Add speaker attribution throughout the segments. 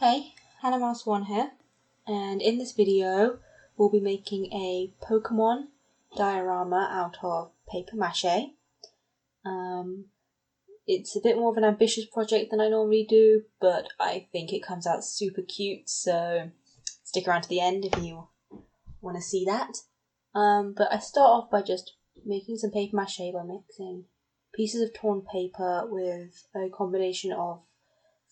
Speaker 1: Hey, HannahMouse1 here, and in this video we'll be making a Pokémon diorama out of Papier-Mache. It's a bit more of an ambitious project than I normally do, but I think it comes out super cute, so stick around to the end if you want to see that. But I start off by just making some Papier-Mache by mixing pieces of torn paper with a combination of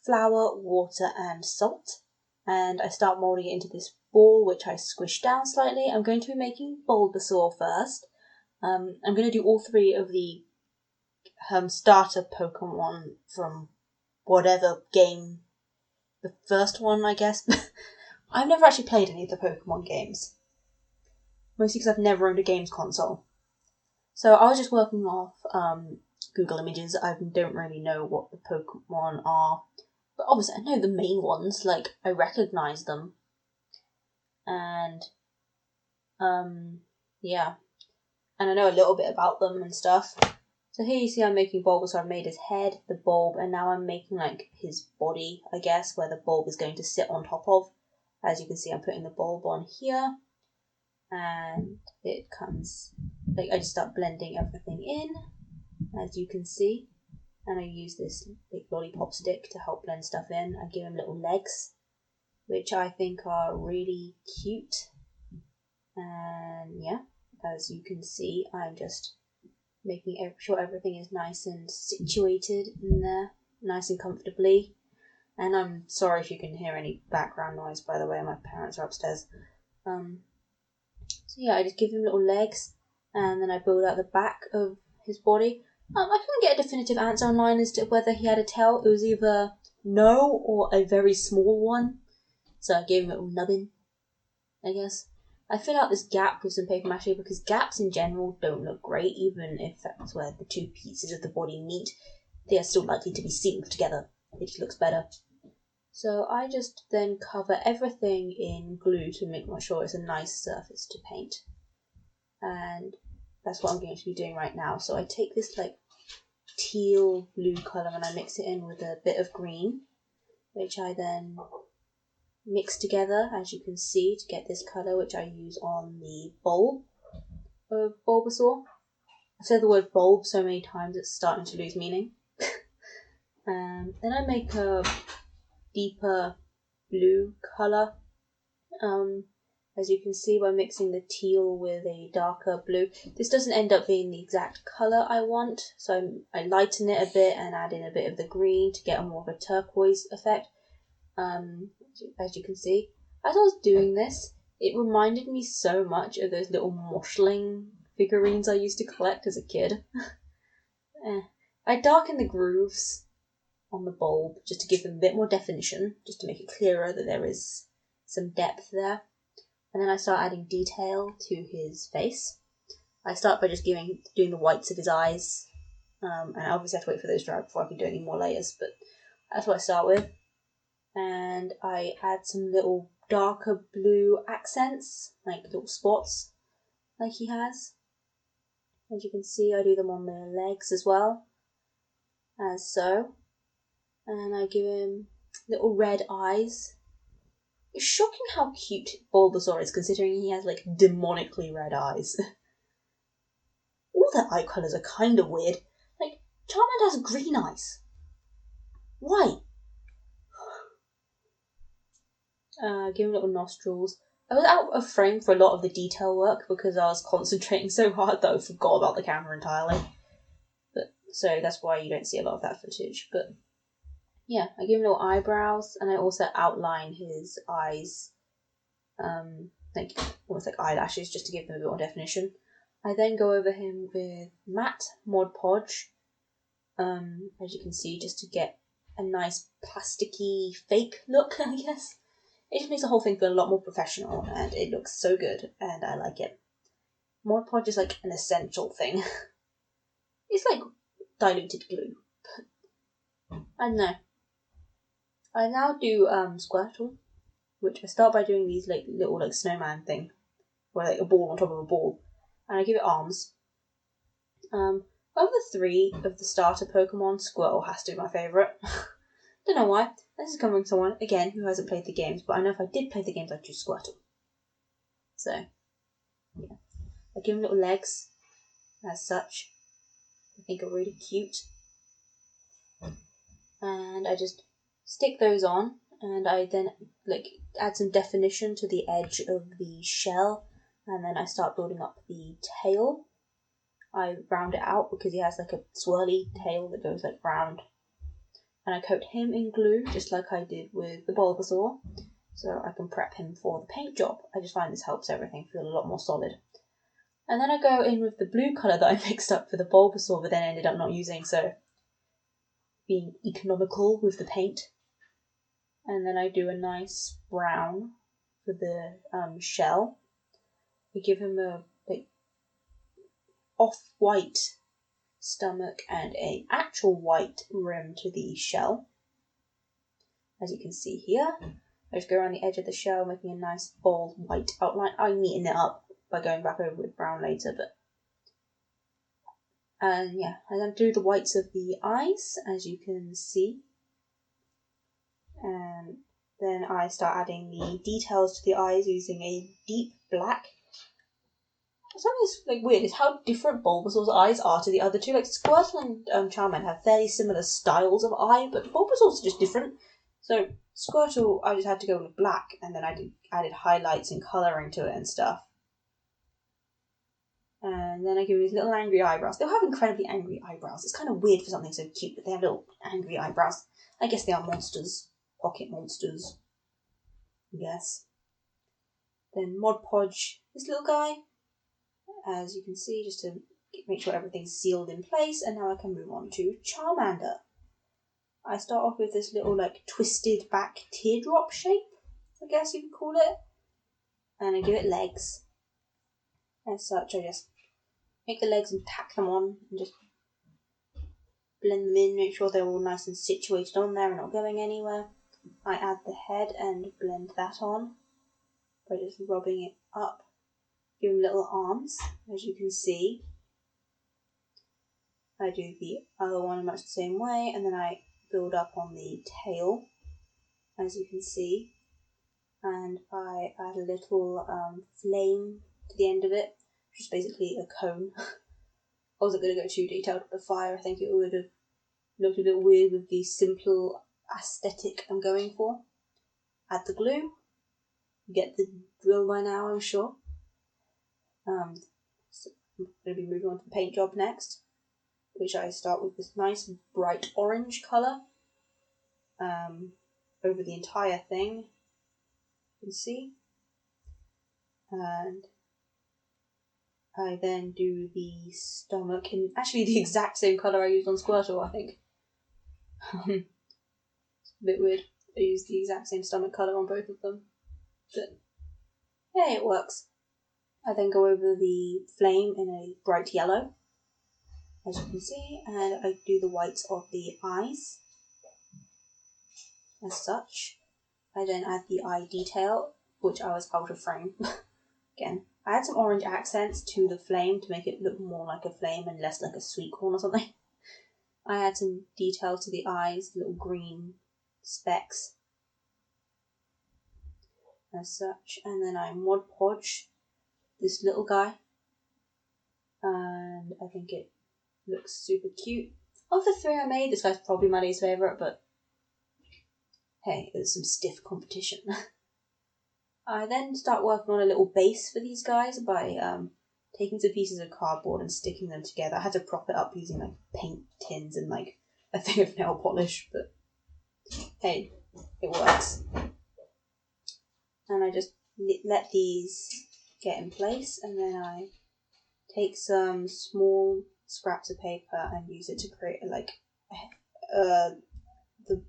Speaker 1: flour, water and salt, and I start moulding it into this ball which I squish down slightly. I'm going to be making Bulbasaur first. I'm going to do all three of the starter Pokemon from whatever game, the first one I guess. I've never actually played any of the Pokemon games, mostly because I've never owned a games console. So I was just working off Google Images. I don't really know what the Pokemon are. But obviously I know the main ones, like I recognise them. And yeah. And I know a little bit about them and stuff. So here you see I'm making Bulbasaur. I've made his head, the bulb, and now I'm making like his body, I guess, where the bulb is going to sit on top of. As you can see, I'm putting the bulb on here. And it comes, like, I just start blending everything in, as you can see. And I use this big lollipop stick to help blend stuff in. I give him little legs, which I think are really cute. And yeah, as you can see, I'm just making sure everything is nice and situated in there, nice and comfortably. And I'm sorry if you can hear any background noise, by the way, my parents are upstairs. So yeah, I just give him little legs, and then I build out the back of his body. I couldn't get a definitive answer online as to whether he had a tail. It was either no or a very small one. So I gave him a little nubbin, I guess. I fill out this gap with some Papier-Mache because gaps in general don't look great, even if that's where the two pieces of the body meet. They are still likely to be sealed together. It just looks better. So I just then cover everything in glue to make sure it's a nice surface to paint. And that's what I'm going to be doing right now. So I take this like teal blue colour and I mix it in with a bit of green, which I then mix together, as you can see, to get this colour, which I use on the bulb of Bulbasaur. I've said the word bulb so many times it's starting to lose meaning. Then I make a deeper blue colour. As you can see by mixing the teal with a darker blue. This doesn't end up being the exact colour I want, so I lighten it a bit and add in a bit of the green to get a more of a turquoise effect. As you can see, as I was doing this, it reminded me so much of those little moshling figurines I used to collect as a kid. I darken the grooves on the bulb just to give them a bit more definition, just to make it clearer that there is some depth there. And then I start adding detail to his face. I start by just doing the whites of his eyes. And I obviously have to wait for those to dry before I can do any more layers, but that's what I start with. And I add some little darker blue accents, like little spots, like he has. As you can see, I do them on the legs as well, as so. And I give him little red eyes. It's shocking how cute Bulbasaur is, considering he has, like, demonically red eyes. All their eye colours are kind of weird. Like, Charmander has green eyes. Why? Give him little nostrils. I was out of frame for a lot of the detail work because I was concentrating so hard that I forgot about the camera entirely. So that's why you don't see a lot of that footage. But yeah, I give him little eyebrows, and I also outline his eyes, like almost like eyelashes, just to give them a bit more definition. I then go over him with matte Mod Podge, as you can see, just to get a nice plasticky fake look, I guess. It just makes the whole thing feel a lot more professional, and it looks so good, and I like it. Mod Podge is like an essential thing. It's like diluted glue. I don't know. I now do Squirtle, which I start by doing these like little like snowman thing, where like a ball on top of a ball, and I give it arms. Of the three of the starter Pokemon, Squirtle has to be my favourite. Don't know why. This is coming from someone, again, who hasn't played the games, but I know if I did play the games, I'd choose Squirtle. So, yeah. I give him little legs, as such. I think are really cute. And I just stick those on, and I then add some definition to the edge of the shell, and then I start building up the tail. I round it out because he has like a swirly tail that goes like round. And I coat him in glue, just like I did with the Bulbasaur, so I can prep him for the paint job. I just find this helps everything feel a lot more solid. And then I go in with the blue colour that I mixed up for the Bulbasaur, but then ended up not using, so being economical with the paint. And then I do a nice brown for the shell. I give him a off-white stomach and an actual white rim to the shell. As you can see here, I just go around the edge of the shell, making a nice bold white outline. I'm neatening it up by going back over with brown later, but yeah, I then do the whites of the eyes, as you can see. And then I start adding the details to the eyes using a deep black. Something that's weird is how different Bulbasaur's eyes are to the other two. Like Squirtle and Charmander have fairly similar styles of eye, but Bulbasaur's just different. So Squirtle, I just had to go with black, and then I added highlights and colouring to it and stuff. And then I give him these little angry eyebrows. They'll have incredibly angry eyebrows. It's kind of weird for something so cute, but they have little angry eyebrows. I guess they are monsters. Pocket monsters. Yes. Then Mod Podge, this little guy, as you can see, just to make sure everything's sealed in place. And now I can move on to Charmander. I start off with this little twisted back teardrop shape, I guess you could call it. And I give it legs. As such, I just make the legs and tack them on and just blend them in, make sure they're all nice and situated on there and not going anywhere. I add the head and blend that on by just rubbing it up. Give them little arms, as you can see. I do the other one much the same way, and then I build up on the tail, as you can see. And I add a little flame to the end of it, which is basically a cone. I wasn't going to go too detailed with the fire. I think it would have looked a bit weird with the simple aesthetic I'm going for. Add the glue. You get the drill by now, I'm sure. So I'm going to be moving on to the paint job next, which I start with this nice bright orange colour over the entire thing. You can see. And I then do the stomach in actually the exact same colour I used on Squirtle, I think. It's a bit weird. I used the exact same stomach colour on both of them. But yeah, it works. I then go over the flame in a bright yellow, as you can see, and I do the whites of the eyes, as such. I then add the eye detail, which I was out of frame. Again, I add some orange accents to the flame to make it look more like a flame and less like a sweet corn or something. I add some details to the eyes, little green specks, as such, and then I Mod Podge this little guy, and I think it looks super cute. Of the three I made, this guy's probably my least favourite, but hey, it's some stiff competition. I then start working on a little base for these guys by taking some pieces of cardboard and sticking them together. I had to prop it up using paint tins and a thing of nail polish, but hey, it works. And I just let these get in place, and then I take some small scraps of paper and use it to create the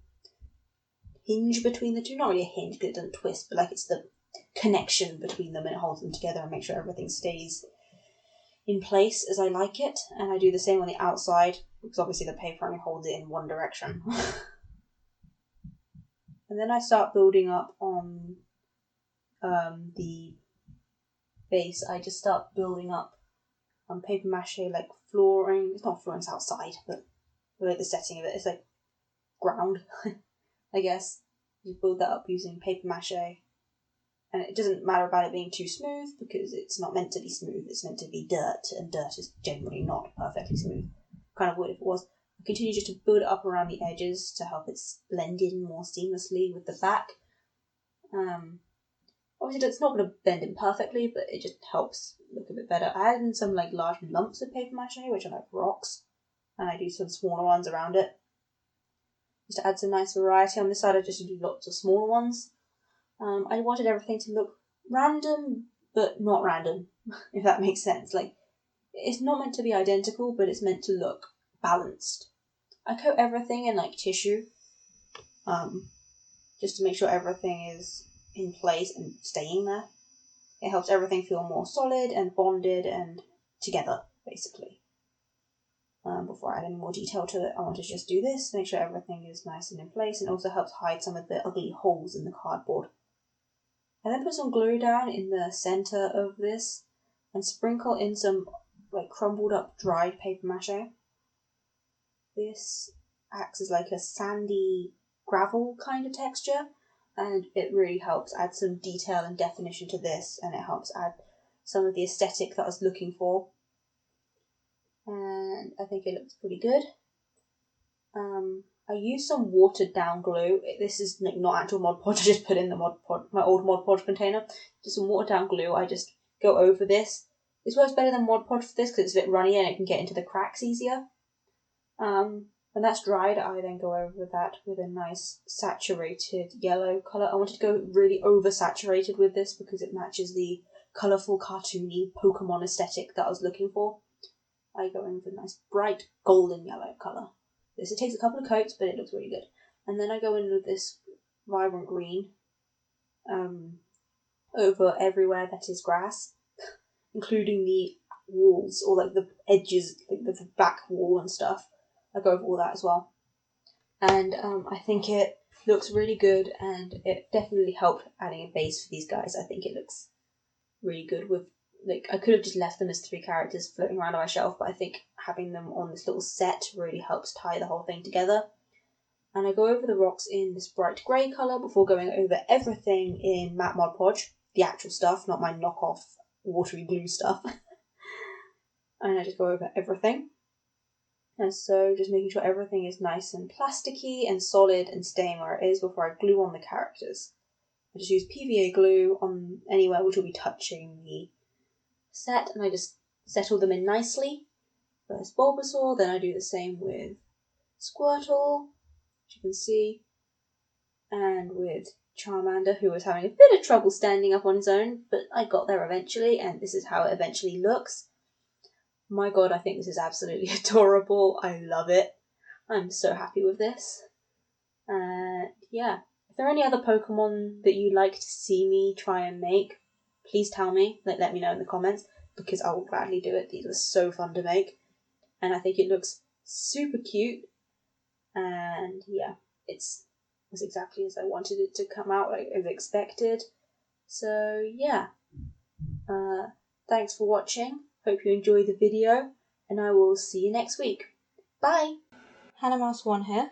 Speaker 1: hinge between the two. Not really a hinge because it doesn't twist, but it's the connection between them, and it holds them together and makes sure everything stays in place as I like it. And I do the same on the outside because obviously the paper only holds it in one direction. And then I start building up on the base. I just start building up on Papier-Mache flooring. It's not flooring, it's outside, but the setting of it is ground. I guess. You build that up using papier-mâche. And it doesn't matter about it being too smooth because it's not meant to be smooth, it's meant to be dirt, and dirt is generally not perfectly smooth. Kind of would if it was. I continue just to build it up around the edges to help it blend in more seamlessly with the back. Obviously it's not going to blend in perfectly, but it just helps look a bit better. I added in some like large lumps of papier-mâche, which are like rocks, and I do some smaller ones around it. Just to add some nice variety. On this side I just do lots of smaller ones. I wanted everything to look random, but not random, if that makes sense. Like, it's not meant to be identical, but it's meant to look balanced. I coat everything in like tissue, just to make sure everything is in place and staying there. It helps everything feel more solid and bonded and together, basically. Before I add any more detail to it, I want to just do this, make sure everything is nice and in place, and also helps hide some of the ugly holes in the cardboard. I then put some glue down in the center of this and sprinkle in some like crumbled up dried papier-mâche. This acts as like a sandy gravel kind of texture, and it really helps add some detail and definition to this, and it helps add some of the aesthetic that I was looking for. And I think it looks pretty good. I used some watered down glue. This is like not actual Mod Podge, I just put in the Mod Podge, my old Mod Podge container. Just some watered down glue. I just go over this. This works better than Mod Podge for this because it's a bit runny and it can get into the cracks easier. When that's dried, I then go over that with a nice saturated yellow colour. I wanted to go really oversaturated with this because it matches the colourful, cartoony Pokémon aesthetic that I was looking for. I go in with a nice bright golden yellow colour. It takes a couple of coats, but it looks really good. And then I go in with this vibrant green over everywhere that is grass, including the walls, or like the edges, like the back wall and stuff. I go over all that as well. And I think it looks really good, and it definitely helped adding a base for these guys. I think it looks really good with, like, I could have just left them as 3 characters floating around on my shelf, but I think having them on this little set really helps tie the whole thing together. And I go over the rocks in this bright grey colour before going over everything in matte Mod Podge, the actual stuff, not my knockoff watery glue stuff. And I just go over everything. And so just making sure everything is nice and plasticky and solid and staying where it is before I glue on the characters. I just use PVA glue on anywhere which will be touching the set, and I just settle them in nicely. First Bulbasaur, then I do the same with Squirtle, which you can see, and with Charmander, who was having a bit of trouble standing up on his own, but I got there eventually, and this is how it eventually looks. My god, I think this is absolutely adorable. I love it. I'm so happy with this. Yeah. If there are any other Pokemon that you'd like to see me try and make, please tell me. Let me know in the comments, because I will gladly do it. These are so fun to make. And I think it looks super cute. And yeah, it's exactly as I wanted it to come out, like as expected. So yeah. Thanks for watching. Hope you enjoyed the video, and I will see you next week. Bye! Hannah Mouse 1 here.